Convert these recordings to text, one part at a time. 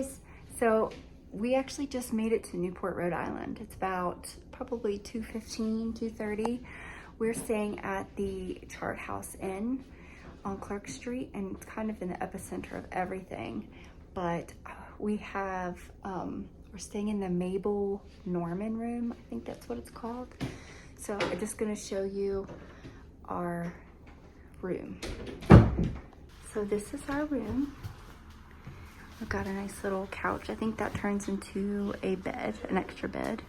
guys. So we actually just made it to Newport, Rhode Island. It's about probably 2:15, 2:30. We're staying at the Chart House Inn on Clark Street, and it's kind of in the epicenter of everything. But we have, we're staying in the Mabel Norman room. I think that's what it's called. So I'm just gonna show you our room. So this is our room. We've got a nice little couch. I think that turns into a bed, an extra bed.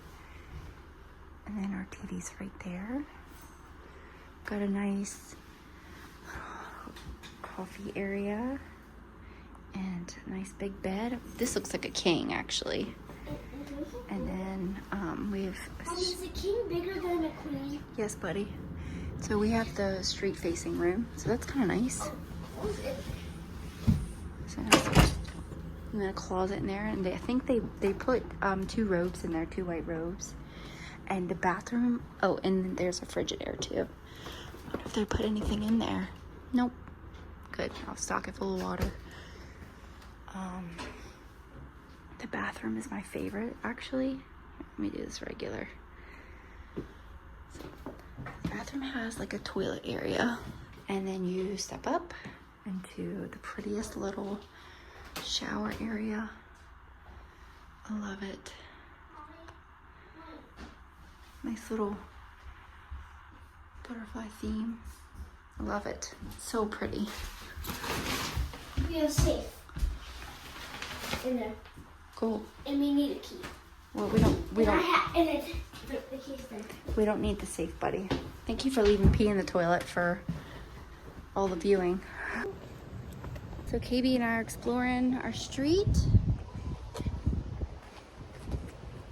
And then our TV's right there. Got a nice coffee area and a nice big bed. This looks like a king, actually. And then we have... Is a king bigger than a queen? Yes, buddy. So we have the street facing room. So that's kind of nice. So nice. And then a closet in there, and I think they put 2 robes in there, 2 white robes. And the bathroom, oh, and there's a Frigidaire too. I wonder if they put anything in there. Nope. Good, I'll stock it full of water. The bathroom is my favorite, actually. Let me do this regular. So, the bathroom has like a toilet area, and then you step up into the prettiest little shower area. I love it. Nice little butterfly theme. I love it. So pretty. We have a safe in there. Cool. And we need a key. Well, we don't And it's the key's there. we don't need the safe, buddy. Thank you for leaving pee in the toilet for all the viewing. So KB and I are exploring our street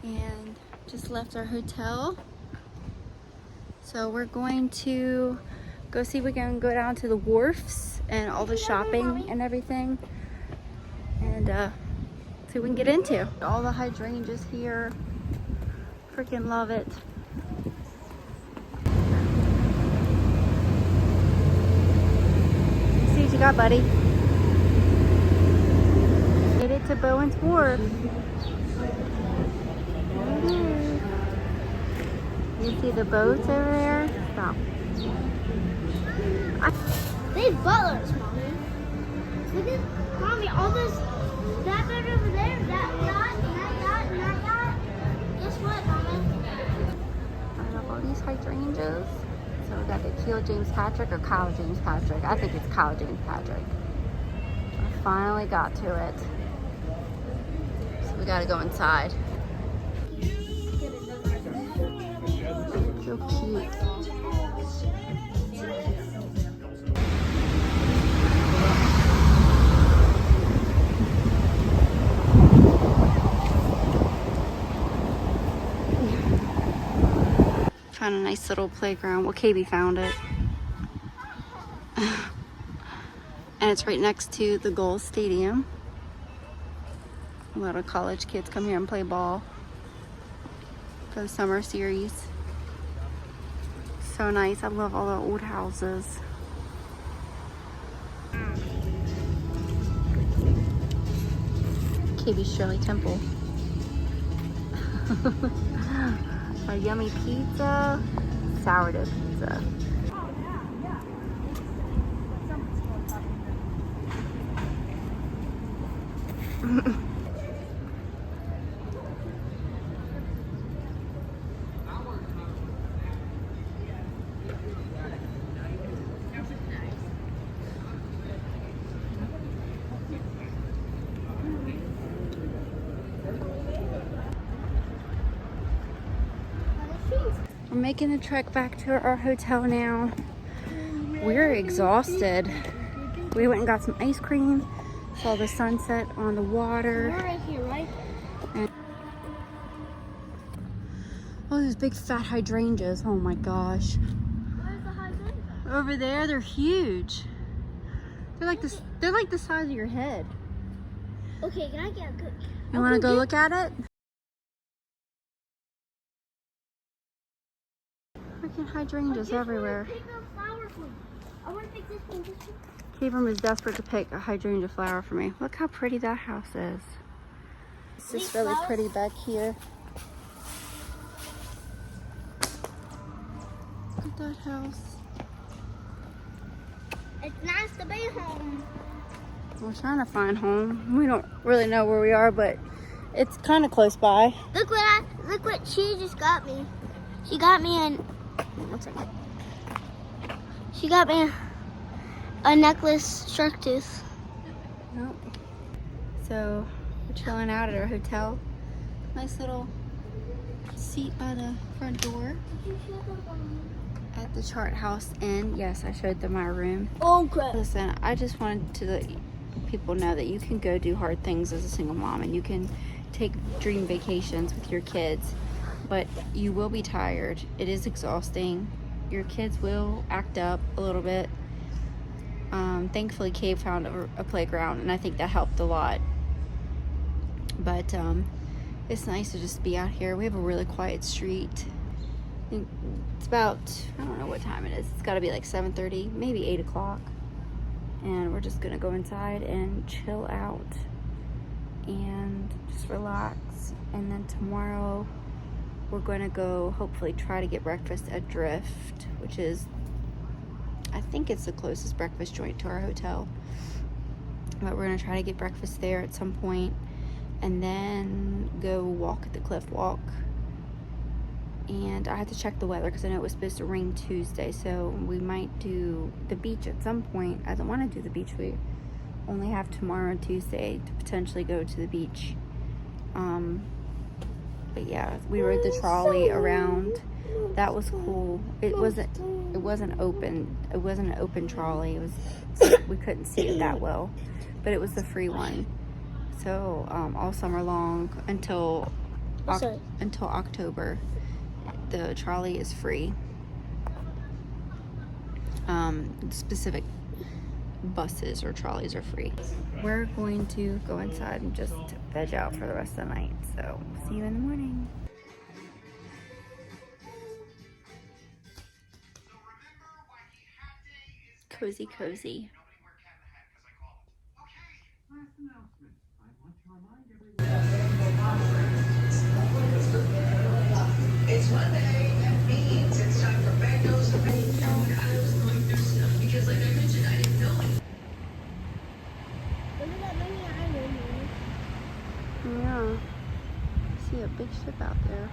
and just left our hotel. So we're going to go see if we can go down to the wharfs and all the shopping and everything, and see what we can get into. All the hydrangeas here. Freaking love it. See what you got, buddy. Made it to Bowen's Wharf. There it is. You see the boats over there? Stop. They have butlers, Mommy. Look at, Mommy, all this, that boat over there, that yacht, and that yacht, and that yacht. Guess what, Mommy? I love all these hydrangeas. So we got the Keel James Patrick or Kyle James Patrick. I think it's Kyle James Patrick. I finally got to it. So we gotta go inside. So cute. Found a nice little playground. Well, KB found it. And it's right next to the Gulls Stadium. A lot of college kids come here and play ball for the summer series. So nice. I love all the old houses. KB's Shirley Temple. Our yummy pizza, sourdough pizza. We're making the trek back to our hotel now. We're exhausted. We went and got some ice cream, saw the sunset on the water. We're right here, right? And oh, those big fat hydrangeas. Oh my gosh. Where's the hydrangea? Over there, they're huge. They're like this. They're like the size of your head. Okay, can I get a good? You want to go look at it? Freaking hydrangeas everywhere. Pick a flower for me. I want to pick this one. Abram is desperate to pick a hydrangea flower for me. Look how pretty that house is. It's just really pretty back here. Look at that house. It's nice to be home. We're trying to find home. We don't really know where we are, but it's kind of close by. Look what she just got me. She got me one second. She got me a necklace shark tooth. Nope. So we're chilling out at our hotel. Nice little seat by the front door at the Chart House Inn. Yes, I showed them my room. Oh crap. Listen, I just wanted to let people know that you can go do hard things as a single mom, and you can take dream vacations with your kids, but you will be tired. It is exhausting. Your kids will act up a little bit. Thankfully Kay found a playground, and I think that helped a lot. But it's nice to just be out here. We have a really quiet street. I think it's about, I don't know what time it is. It's got to be like 7:30, maybe 8 o'clock. And we're just gonna go inside and chill out and just relax. And then tomorrow we're gonna go hopefully try to get breakfast at Drift, which is, I think it's the closest breakfast joint to our hotel. But we're gonna try to get breakfast there at some point, and then go walk at the cliff walk. And I had to check the weather because I know it was supposed to rain Tuesday, so we might do the beach at some point. I don't want to do the beach. We only have tomorrow and Tuesday to potentially go to the beach. But yeah, we rode the trolley around. That was cool. It wasn't open. It wasn't an open trolley. It was, we couldn't see it that well, but it was the free one. So all summer long until October, the trolley is free. Specific buses or trolleys are free. We're going to go inside and just veg out for the rest of the night. So see you in the morning. Cozy, cozy. It's Monday. That means it's time for mangoes and because like I mentioned, I didn't know it. Look at that mini island. Yeah. See a big ship out there.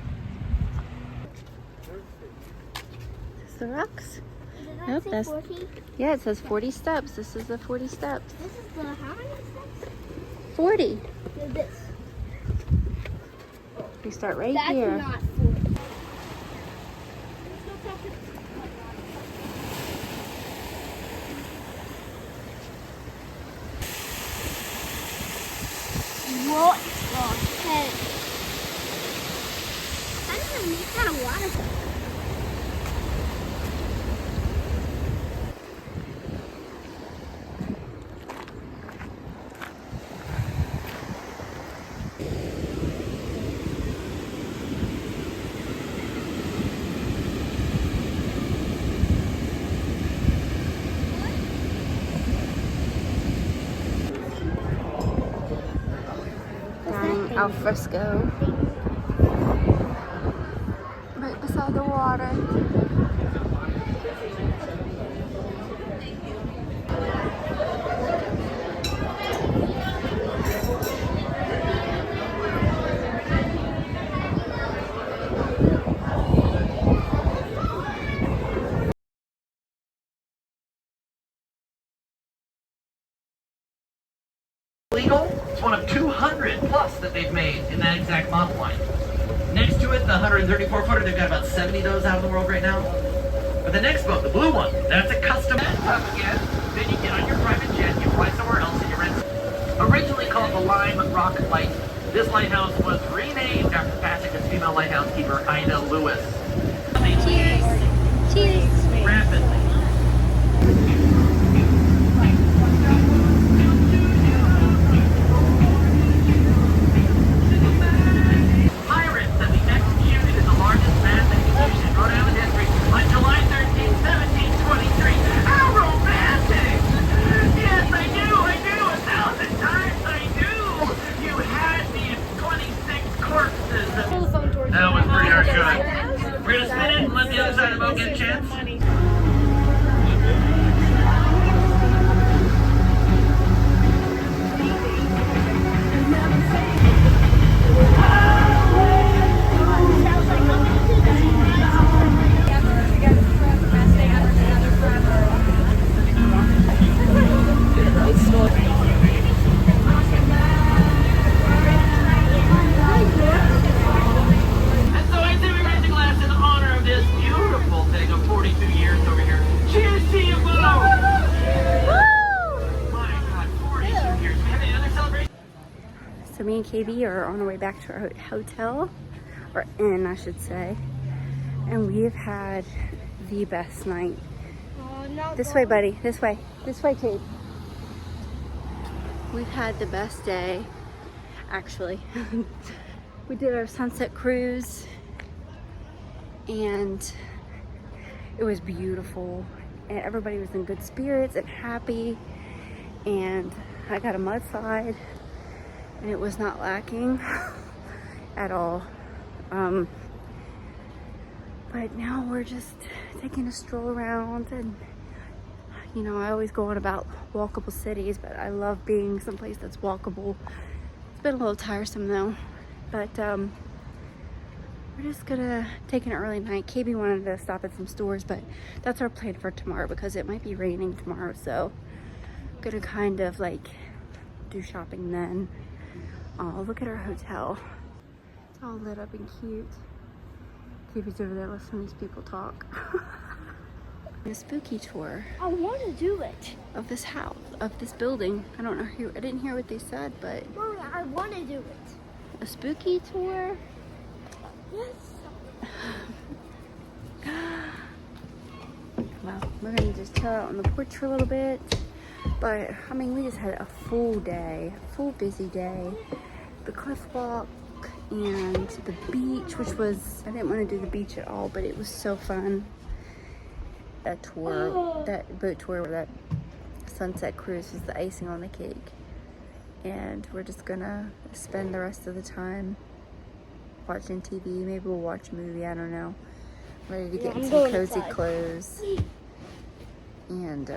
Is this the rocks? Nope, that's 40? yeah. It says 40 steps. This is the 40 steps. This is the how many steps? 40. No, this. We start right That's here. not 40. What the heck? I don't know, it's kind of water. Al fresco. Right beside the water. Legal? It's one of 200 plus that they've made in that exact model line. Next to it, the 134 footer, they've got about 70 of those out in the world right now. But the next boat, the blue one, that's a custom tub again. Then you get on your private jet, you fly somewhere else, and you rent. Originally called the Lime Rock Light, this lighthouse was renamed after passing its female lighthouse keeper, Ida Lewis. Cheers. Cheers. Rapidly. Pirates that we executed in the largest mass execution in Rhode Island history on July 13, 1723. How romantic! Yes, I knew 1,000 times I knew! You had me at 20 good. We're gonna spin it and let the other side of the boat get a chance. And so I say we raise a glass in honor of this beautiful thing of 42 years over here. Cheers to you both! My God, 42 years. We have any other celebration? So me and KB are on our way back to our hotel, or inn, I should say. And we have had the best night. This way, buddy. This way. This way, Kate. We've had the best day, actually. We did our sunset cruise, and it was beautiful. And everybody was in good spirits and happy. And I got a mud slide, and it was not lacking at all. But now we're just taking a stroll around, and you know, I always go on about walkable cities, but I love being someplace that's walkable. It's been a little tiresome though, but we're just gonna take an early night. KB wanted to stop at some stores, but that's our plan for tomorrow because it might be raining tomorrow, so I'm gonna kind of like do shopping then. Oh, look at our hotel. It's all lit up and cute. KB's over there listening to these people talk. A spooky tour I want to do it. of this house, of this building. I don't know I didn't hear what they said, but Mommy, I want to do it. a spooky tour. Yes. Well, we're gonna just chill out on the porch for a little bit. But I mean, we just had a full day, a full busy day. The cliff walk and the beach, which was, I didn't want to do the beach at all, but it was so fun. That tour, that boat tour, that sunset cruise was the icing on the cake. And we're just gonna spend the rest of the time watching TV. Maybe we'll watch a movie, I don't know. Ready to get in some cozy clothes. And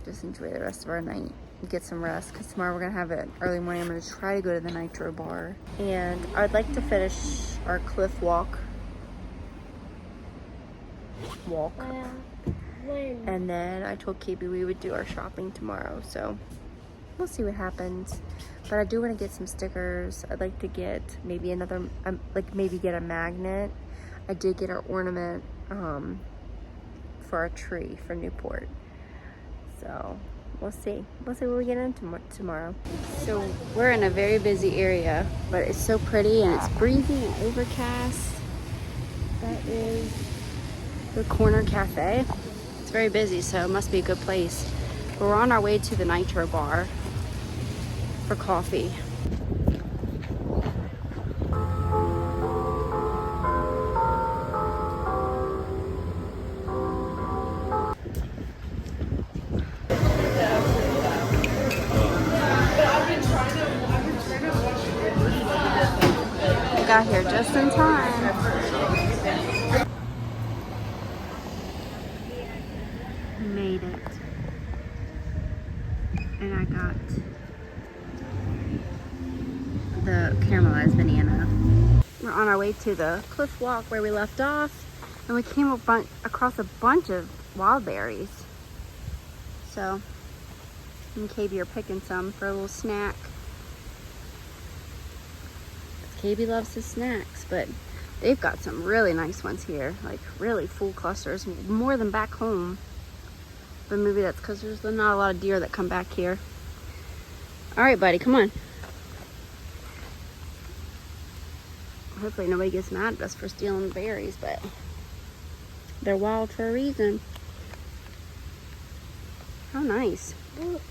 just enjoy the rest of our night. Get some rest, because tomorrow we're gonna have an early morning. I'm gonna try to go to the Nitro bar. And I'd like to finish our cliff walk. When? And then I told KB we would do our shopping tomorrow, so we'll see what happens. But I do want to get some stickers. I'd like to get maybe another, maybe get a magnet. I did get our ornament for our tree for Newport. So we'll see. We'll see what we get into tomorrow. So we're in a very busy area, but it's so pretty and it's breezy and overcast. That is the Corner Cafe. It's very busy, so it must be a good place. We're on our way to the Nitro bar for coffee. We got here just in time. Made it. And I got the caramelized banana. We're on our way to the cliff walk where we left off, and we came across a bunch of wild berries. So me and KB are picking some for a little snack. KB loves his snacks, but they've got some really nice ones here, like really full clusters, more than back home. But maybe that's because there's not a lot of deer that come back here. All right, buddy, come on. Hopefully nobody gets mad at us for stealing the berries, but they're wild for a reason. How nice. All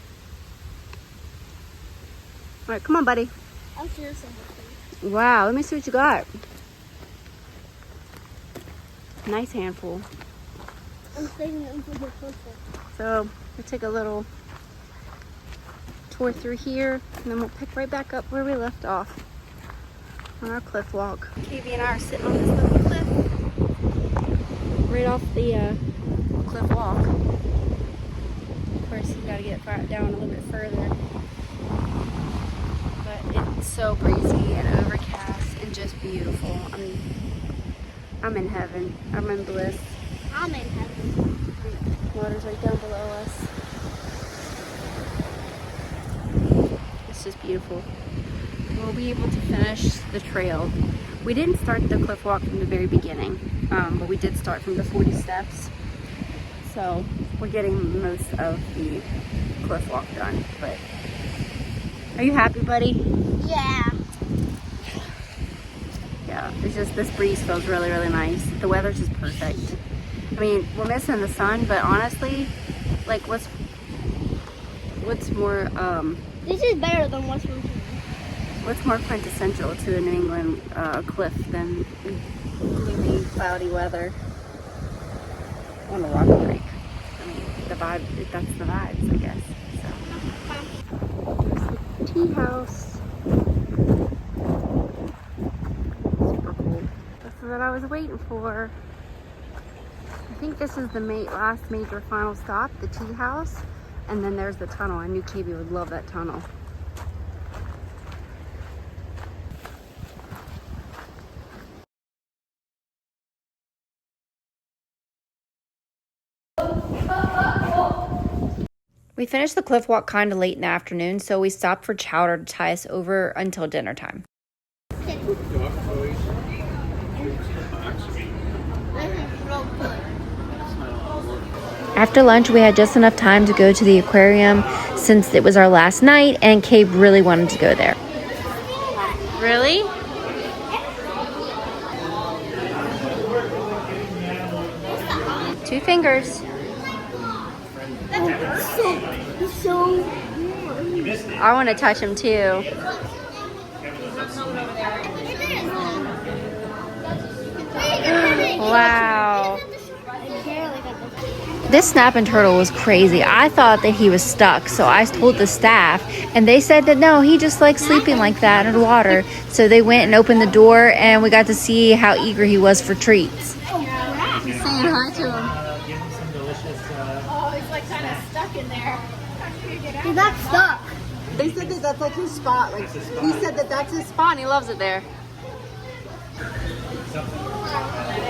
right, come on, buddy. I'll share some with you. Wow, let me see what you got. Nice handful. I'm saving them for the purple. So we'll take a little tour through here, and then we'll pick right back up where we left off. on our cliff walk. Katie and I are sitting on this little cliff right off the cliff walk. Of course, you gotta get down a little bit further. But it's so breezy and overcast and just beautiful. I mean, I'm in heaven. I'm in bliss. I'm in heaven. Water's right down below us. It's just beautiful. We'll be able to finish the trail. We didn't start the cliff walk from the very beginning, but we did start from the 40 steps. So we're getting most of the cliff walk done. But are you happy, buddy? Yeah. Yeah, it's just this breeze feels really, really nice. The weather's just perfect. I mean, we're missing the sun, but honestly, like what's more This is better than West Virginia. what's more quintessential to a New England cliff than gloomy, cloudy weather on a rock break? I mean, the vibe, that's the vibes, I guess. So, there's the tea house. Super cool. This is what I was waiting for. I think this is the last major final stop, the tea house. And then there's the tunnel. I knew KB would love that tunnel. We finished the cliff walk kind of late in the afternoon, so we stopped for chowder to tie us over until dinner time. After lunch, we had just enough time to go to the aquarium since it was our last night, and Cabe really wanted to go there. Really? Two fingers. So I want to touch him too. Wow. This snapping turtle was crazy. I thought that he was stuck, so I told the staff, and they said that no, he just likes sleeping like that in the water. So they went and opened the door, and we got to see how eager he was for treats. He's saying hi to him. Give him some delicious. Oh, he's like kind of stuck in there. he's not stuck. They said that that's like his spot. Like he said that that's his spot, and he loves it there.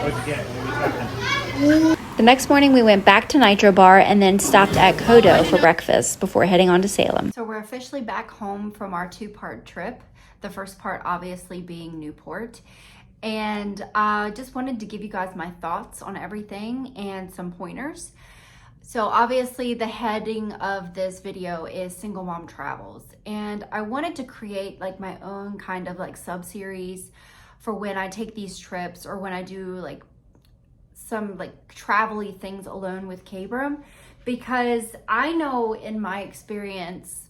What'd you get? The next morning, we went back to Nitro Bar and then stopped at Kodo for breakfast before heading on to Salem. So we're officially back home from our two-part trip. The first part obviously being Newport. And I just wanted to give you guys my thoughts on everything and some pointers. So obviously the heading of this video is Single Mom Travels. And I wanted to create like my own kind of like sub-series for when I take these trips or when I do like some like travel-y things alone with Kabram, because I know in my experience,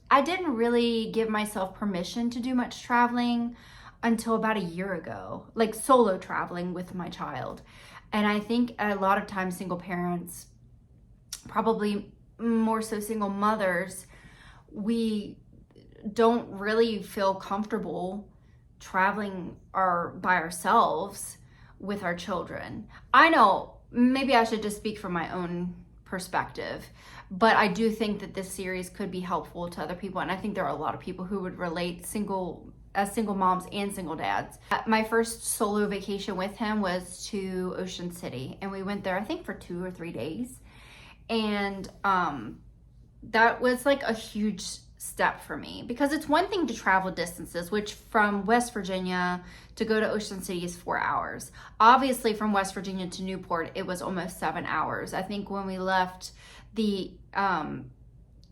I didn't really give myself permission to do much traveling until about a year ago, like solo traveling with my child. And I think a lot of times single parents, probably more so single mothers, we don't really feel comfortable traveling by ourselves with our children. I know maybe I should just speak from my own perspective, but I do think that this series could be helpful to other people, and I think there are a lot of people who would relate as single moms and single dads. My first solo vacation with him was to Ocean City, and we went there I think for 2 or 3 days, and that was like a huge step for me, because it's one thing to travel distances, which from West Virginia to go to Ocean City is 4 hours. Obviously from West Virginia to Newport, it was almost 7 hours. I think when we left, the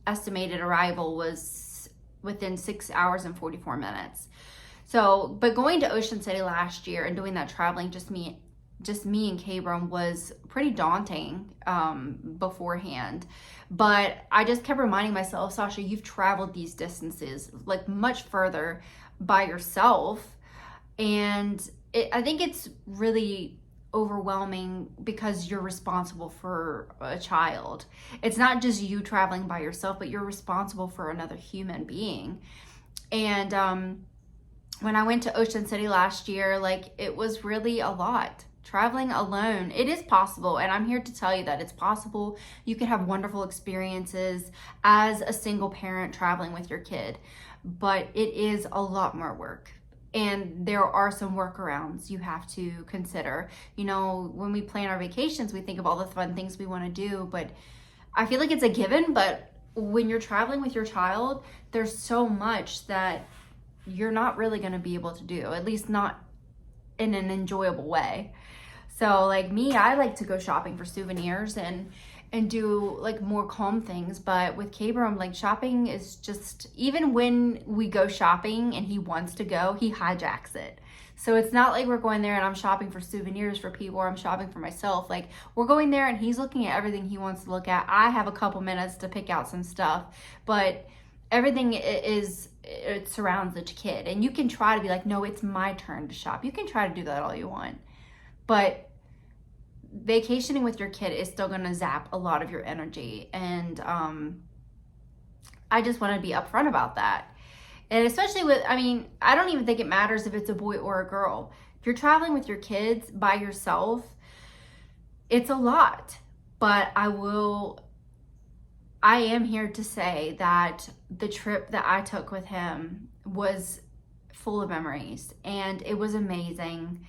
estimated arrival was within 6 hours and 44 minutes. So, but going to Ocean City last year and doing that traveling, just me and Kabram, was pretty daunting beforehand. But I just kept reminding myself, Sasha, you've traveled these distances like much further by yourself. And I think it's really overwhelming because you're responsible for a child. It's not just you traveling by yourself, but you're responsible for another human being. And when I went to Ocean City last year, like it was really a lot. Traveling alone, it is possible, and I'm here to tell you that it's possible. You can have wonderful experiences as a single parent traveling with your kid, but it is a lot more work. And there are some workarounds you have to consider. You know, when we plan our vacations, we think of all the fun things we want to do, but I feel like it's a given, but when you're traveling with your child, there's so much that you're not really going to be able to do, at least not in an enjoyable way. So like me, I like to go shopping for souvenirs and do like more calm things. But with Cabram, like shopping is just, even when we go shopping and he wants to go, he hijacks it. So it's not like we're going there and I'm shopping for souvenirs for people or I'm shopping for myself. Like we're going there and he's looking at everything he wants to look at. I have a couple minutes to pick out some stuff, but everything it surrounds the kid. And you can try to be like, no, it's my turn to shop. You can try to do that all you want. But vacationing with your kid is still going to zap a lot of your energy. And I just want to be upfront about that. And especially with, I mean, I don't even think it matters if it's a boy or a girl. If you're traveling with your kids by yourself, it's a lot. But I am here to say that the trip that I took with him was full of memories and it was amazing.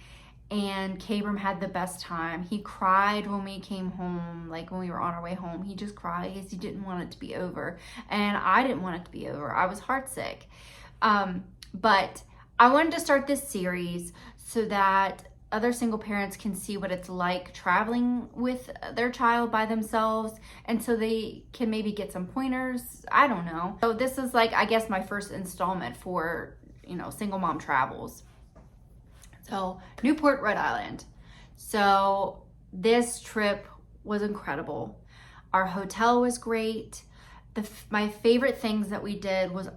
And Cabram had the best time. He cried when we came home, like when we were on our way home. He just cried because he didn't want it to be over. And I didn't want it to be over. I was heartsick. But I wanted to start this series so that other single parents can see what it's like traveling with their child by themselves, and so they can maybe get some pointers. I don't know. So this is like, I guess, my first installment for, you know, single mom travels. So Newport, Rhode Island. So this trip was incredible. Our hotel was great. My favorite things that we did was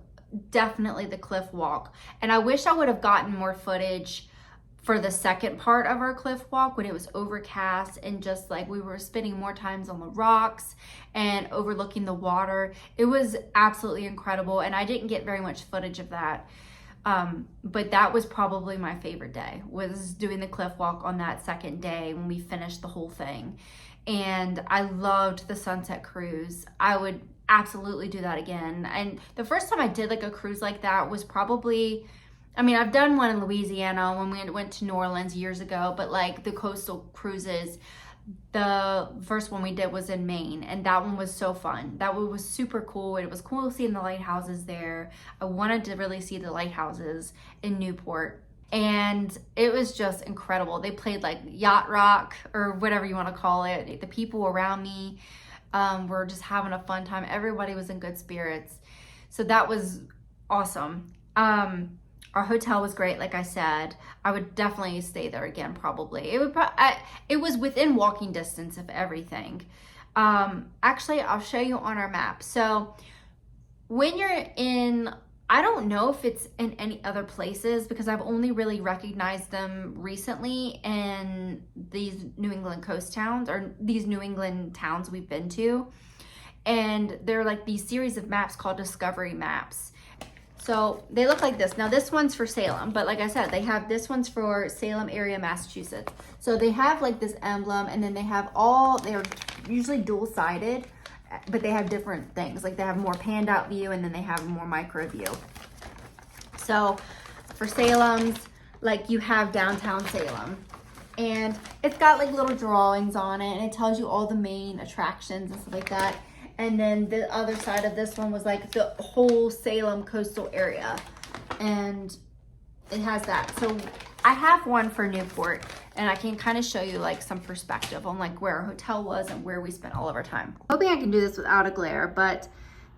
definitely the cliff walk. And I wish I would have gotten more footage for the second part of our cliff walk when it was overcast and just like we were spending more times on the rocks and overlooking the water. It was absolutely incredible, and I didn't get very much footage of that. But that was probably my favorite day, was doing the cliff walk on that second day when we finished the whole thing. And I loved the sunset cruise. I would absolutely do that again. And the first time I did like a cruise like that was probably, I mean, I've done one in Louisiana when we went to New Orleans years ago, but like the coastal cruises, the first one we did was in Maine, and that one was so fun. That one was super cool. It was cool seeing the lighthouses there. I wanted to really see the lighthouses in Newport, and it was just incredible. They played like yacht rock or whatever you want to call it. The people around me were just having a fun time. Everybody was in good spirits. So that was awesome. Our hotel was great, like I said. I would definitely stay there again, probably. It was within walking distance of everything. Actually, I'll show you on our map. So when you're in, I don't know if it's in any other places because I've only really recognized them recently in these New England coast towns or these New England towns we've been to. And they're like these series of maps called Discovery Maps. So they look like this. Now this one's for Salem, but like I said, they have, this one's for Salem area, Massachusetts. So they have like this emblem, and then they have they're usually dual-sided, but they have different things. Like they have more panned out view, and then they have a more micro view. So for Salem's, like you have downtown Salem, and it's got like little drawings on it, and it tells you all the main attractions and stuff like that. And then the other side of this one was like the whole Salem coastal area. And it has that. So I have one for Newport, and I can kind of show you like some perspective on like where our hotel was and where we spent all of our time. Hoping I can do this without a glare, but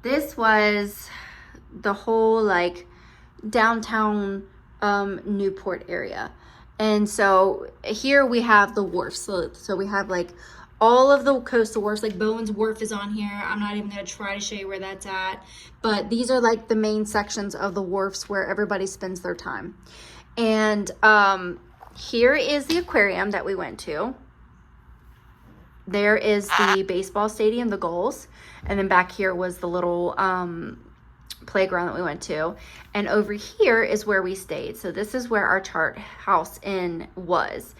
this was the whole like downtown Newport area. And so here we have the wharf. So we have like all of the coastal wharfs, like Bowen's Wharf is on here. I'm not even gonna try to show you where that's at, but these are like the main sections of the wharfs where everybody spends their time. And here is the aquarium that we went to. There is the baseball stadium, the goals, and then back here was the little playground that we went to. And over here is where we stayed. So this is where our Chart House Inn was.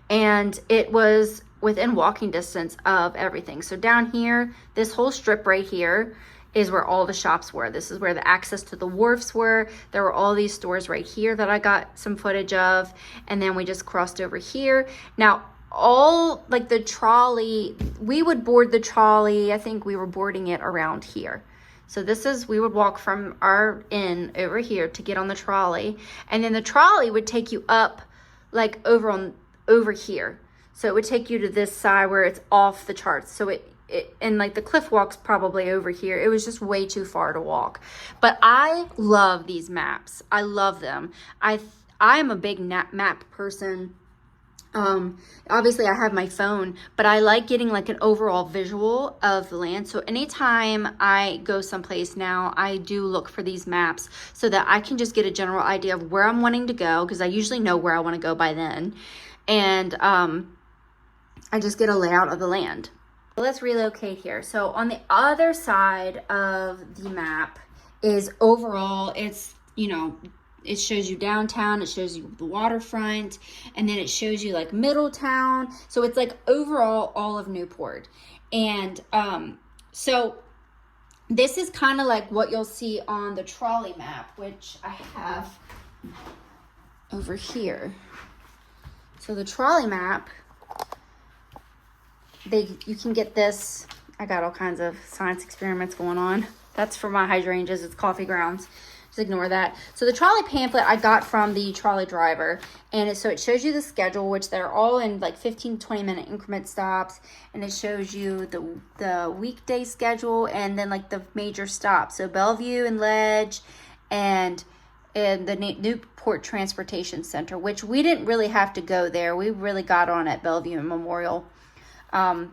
And it was within walking distance of everything. So down here, this whole strip right here is where all the shops were. This is where the access to the wharfs were. There were all these stores right here that I got some footage of. And then we just crossed over here. Now, all like the trolley, we would board the trolley. I think we were boarding it around here. So this is, we would walk from our inn over here to get on the trolley. And then the trolley would take you up like over here. So it would take you to this side where it's off the charts. So and like the cliff walk's probably over here. It was just way too far to walk. But I love these maps. I love them. I am a big map person. Obviously I have my phone, but I like getting like an overall visual of the land. So anytime I go someplace now, I do look for these maps so that I can just get a general idea of where I'm wanting to go, because I usually know where I want to go by then. And I just get a layout of the land. Let's relocate here. So on the other side of the map is overall, it's, you know, it shows you downtown, it shows you the waterfront, and then it shows you like Middletown. So it's like overall all of Newport. And so this is kind of like what you'll see on the trolley map, which I have over here. So the trolley map, you can get this. I got all kinds of science experiments going on. That's for my hydrangeas. It's coffee grounds. Just ignore that. So the trolley pamphlet I got from the trolley driver, and so it shows you the schedule, which they're all in like 15 to 20 minute increment stops, and it shows you the weekday schedule and then like the major stops. So Bellevue and Ledge and the Newport Transportation Center, which we didn't really have to go there. We really got on at Bellevue and Memorial.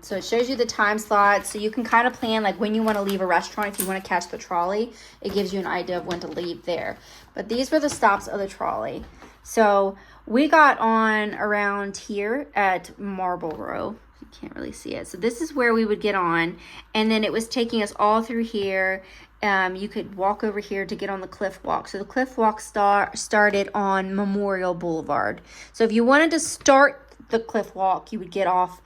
So it shows you the time slots, so you can kind of plan like when you want to leave a restaurant. If you want to catch the trolley, it gives you an idea of when to leave there. But these were the stops of the trolley. So we got on around here at Marlborough. You can't really see it. So this is where we would get on, and then it was taking us all through here. You could walk over here to get on the cliff walk. So the cliff walk started on Memorial Boulevard. So if you wanted to start the cliff walk, you would get off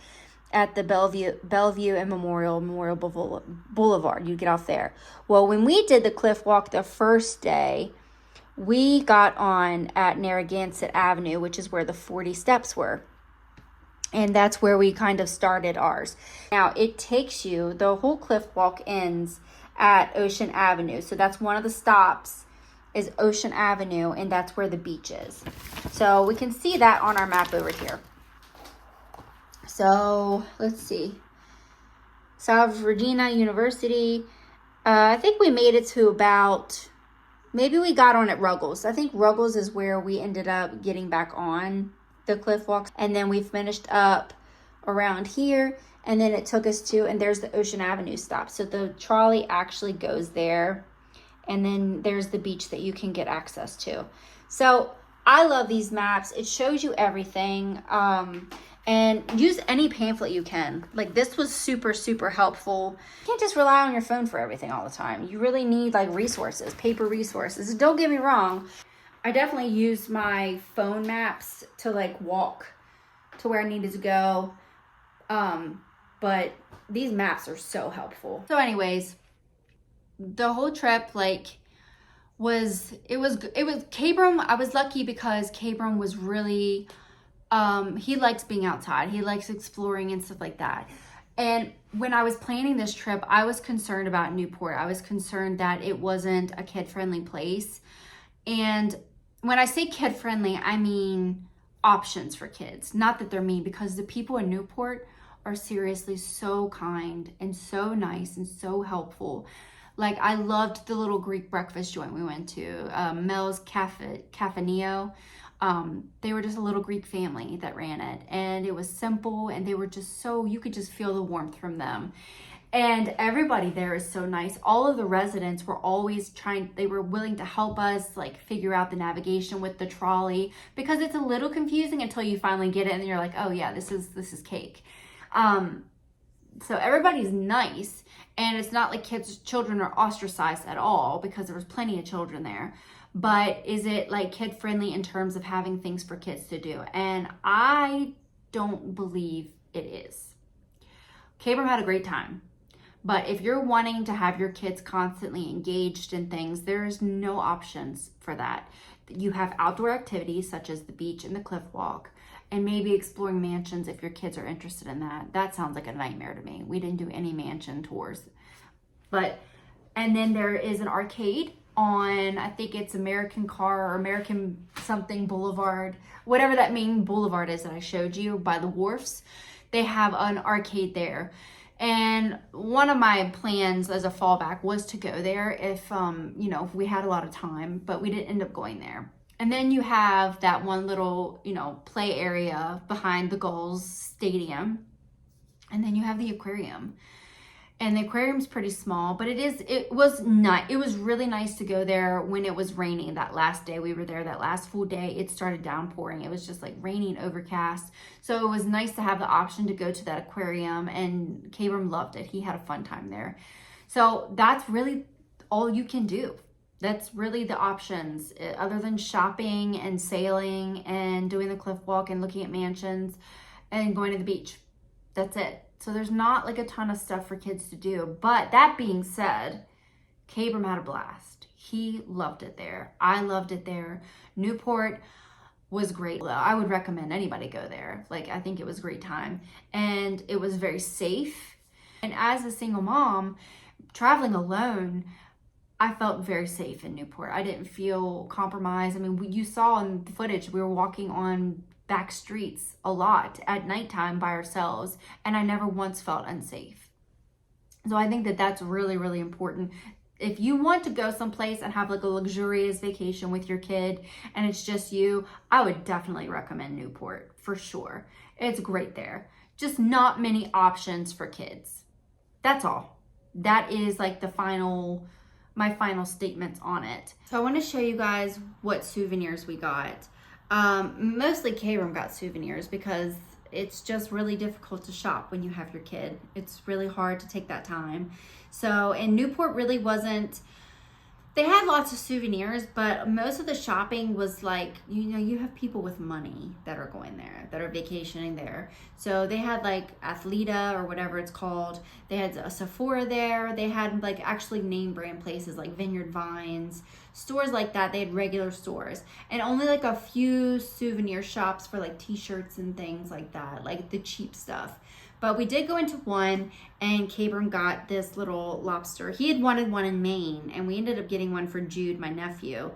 at the Bellevue and Memorial Boulevard. You get off there. Well, when we did the cliff walk the first day, we got on at Narragansett Avenue, which is where the 40 steps were. And that's where we kind of started ours. Now, it takes you, the whole cliff walk ends at Ocean Avenue. So that's one of the stops is Ocean Avenue, and that's where the beach is. So we can see that on our map over here. So let's see. South Virginia University. I think we made it to about, maybe we got on at Ruggles. I think Ruggles is where we ended up getting back on the cliff walk. And then we finished up around here. And then it took us to, and there's the Ocean Avenue stop. So the trolley actually goes there. And then there's the beach that you can get access to. So I love these maps. It shows you everything. And use any pamphlet you can. Like this was super, super helpful. You can't just rely on your phone for everything all the time. You really need like resources, paper resources. Don't get me wrong. I definitely used my phone maps to like walk to where I needed to go. But these maps are so helpful. So anyways, the whole trip like was Cabram. I was lucky because Cabram was really, he likes being outside. He likes exploring and stuff like that. And when I was planning this trip, I was concerned about Newport. I was concerned that it wasn't a kid-friendly place. And when I say kid-friendly, I mean options for kids. Not that they're mean, because the people in Newport are seriously so kind and so nice and so helpful. Like I loved the little Greek breakfast joint we went to, Mel's Cafe Neo. They were just a little Greek family that ran it, and it was simple, and they were just so, you could just feel the warmth from them. And everybody there is so nice. All of the residents were always they were willing to help us like figure out the navigation with the trolley, because it's a little confusing until you finally get it and you're like, oh yeah, this is cake. So everybody's nice, and it's not like children are ostracized at all, because there was plenty of children there. But is it like kid friendly in terms of having things for kids to do? And I don't believe it is. Cabram had a great time. But if you're wanting to have your kids constantly engaged in things, there's no options for that. You have outdoor activities such as the beach and the cliff walk, and maybe exploring mansions if your kids are interested in that. That sounds like a nightmare to me. We didn't do any mansion tours. And then there is an arcade on, I think it's American Car or American something Boulevard, whatever that main boulevard is that I showed you by the wharfs. They have an arcade there. And one of my plans as a fallback was to go there if, if we had a lot of time, but we didn't end up going there. And then you have that one little, play area behind the Gulls Stadium. And then you have the aquarium. And the aquarium's pretty small, but it was really nice to go there when it was raining. That last day we were there, that last full day, it started downpouring. It was just like raining, overcast. So it was nice to have the option to go to that aquarium, and Cabram loved it. He had a fun time there. So that's really all you can do. That's really the options, other than shopping and sailing and doing the cliff walk and looking at mansions and going to the beach. That's it. So there's not like a ton of stuff for kids to do. But that being said, Cabram had a blast. He loved it there. I loved it there. Newport was great. I would recommend anybody go there. Like, I think it was a great time. And it was very safe. And as a single mom, traveling alone, I felt very safe in Newport. I didn't feel compromised. I mean, you saw in the footage, we were walking on back streets a lot at nighttime by ourselves, and I never once felt unsafe. So I think that that's really, really important. If you want to go someplace and have like a luxurious vacation with your kid and it's just you, I would definitely recommend Newport for sure. It's great there. Just not many options for kids. That's all. That is like my final statements on it. So I want to show you guys what souvenirs we got. Mostly Cabram got souvenirs because it's just really difficult to shop when you have your kid. It's really hard to take that time. So, and Newport really wasn't, they had lots of souvenirs, but most of the shopping was like, you have people with money that are going there, that are vacationing there. So they had like Athleta or whatever it's called. They had a Sephora there. They had like actually name brand places like Vineyard Vines, stores like that. They had regular stores, and only like a few souvenir shops for like t-shirts and things like that, like the cheap stuff. But we did go into one, and Cabram got this little lobster. He had wanted one in Maine, and we ended up getting one for Jude, my nephew.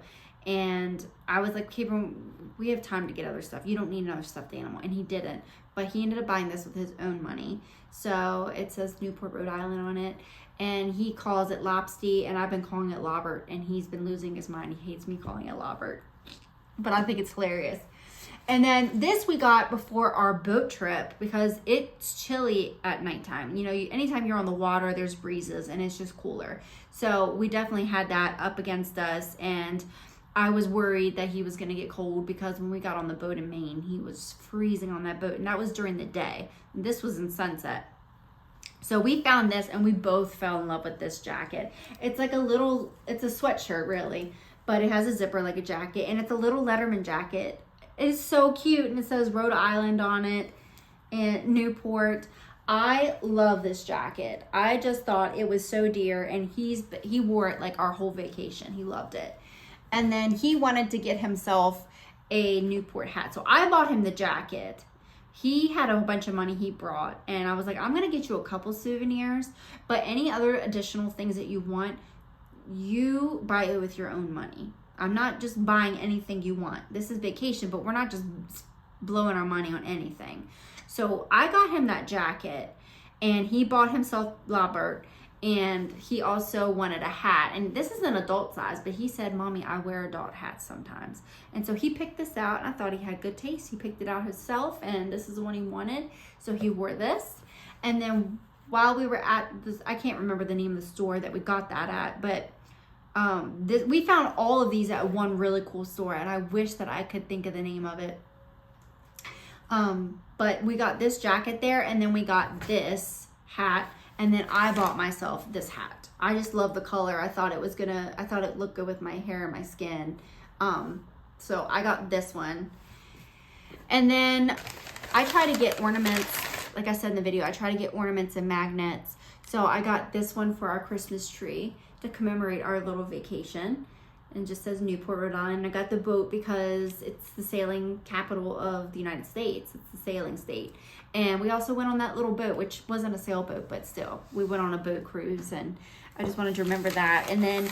And I was like, Cabram, we have time to get other stuff. You don't need another stuffed animal. And he didn't. But he ended up buying this with his own money. So it says Newport, Rhode Island on it. And he calls it Lobsty, and I've been calling it Lobert. And he's been losing his mind. He hates me calling it Lobert. But I think it's hilarious. And then this we got before our boat trip because it's chilly at nighttime. Anytime you're on the water, there's breezes and it's just cooler. So we definitely had that up against us, and I was worried that he was going to get cold because when we got on the boat in Maine, he was freezing on that boat, and that was during the day. This was in sunset. So we found this, and we both fell in love with this jacket. It's like it's a sweatshirt really, but it has a zipper like a jacket, and it's a little Letterman jacket. It's so cute, and it says Rhode Island on it and Newport. I love this jacket. I just thought it was so dear, and he wore it like our whole vacation. He loved it. And then he wanted to get himself a Newport hat. So I bought him the jacket. He had a bunch of money he brought, and I was like, I'm going to get you a couple souvenirs, but any other additional things that you want, you buy it with your own money. I'm not just buying anything you want. This is vacation, but we're not just blowing our money on anything. So I got him that jacket, and he bought himself Lobert, and he also wanted a hat. And this is an adult size, but he said, Mommy, I wear adult hats sometimes. And so he picked this out, and I thought he had good taste. He picked it out himself, and this is the one he wanted. So he wore this. And then while we were at this, I can't remember the name of the store that we got that at, but we found all of these at one really cool store, and I wish that I could think of the name of it. But we got this jacket there, and then we got this hat. And then I bought myself this hat. I just love the color. I thought it looked good with my hair and my skin. So I got this one. And then I try to get ornaments, like I said in the video, I try to get ornaments and magnets. So I got this one for our Christmas tree to commemorate our little vacation. And just says Newport, Rhode Island. I got the boat because it's the sailing capital of the United States. It's the sailing state. And we also went on that little boat, which wasn't a sailboat, but still, we went on a boat cruise, and I just wanted to remember that. And then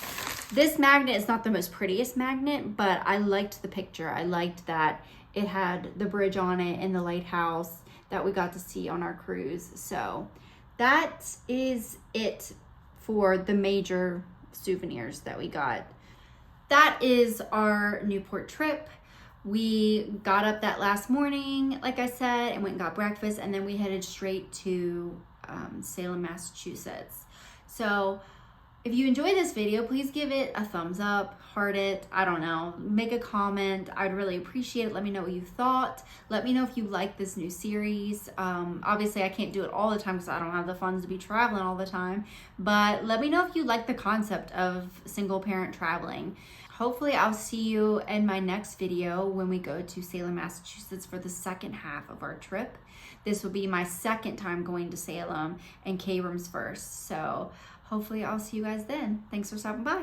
this magnet is not the most prettiest magnet, but I liked the picture. I liked that it had the bridge on it and the lighthouse that we got to see on our cruise. So that is it for the major souvenirs that we got. That is our Newport trip. We got up that last morning, like I said, and went and got breakfast, and then we headed straight to Salem, Massachusetts. So if you enjoyed this video, please give it a thumbs up, heart it, I don't know, make a comment. I'd really appreciate it. Let me know what you thought. Let me know if you like this new series. Obviously, I can't do it all the time because I don't have the funds to be traveling all the time, but let me know if you like the concept of single parent traveling. Hopefully, I'll see you in my next video when we go to Salem, Massachusetts for the second half of our trip. This will be my second time going to Salem, and K-Room's first. So hopefully I'll see you guys then. Thanks for stopping by.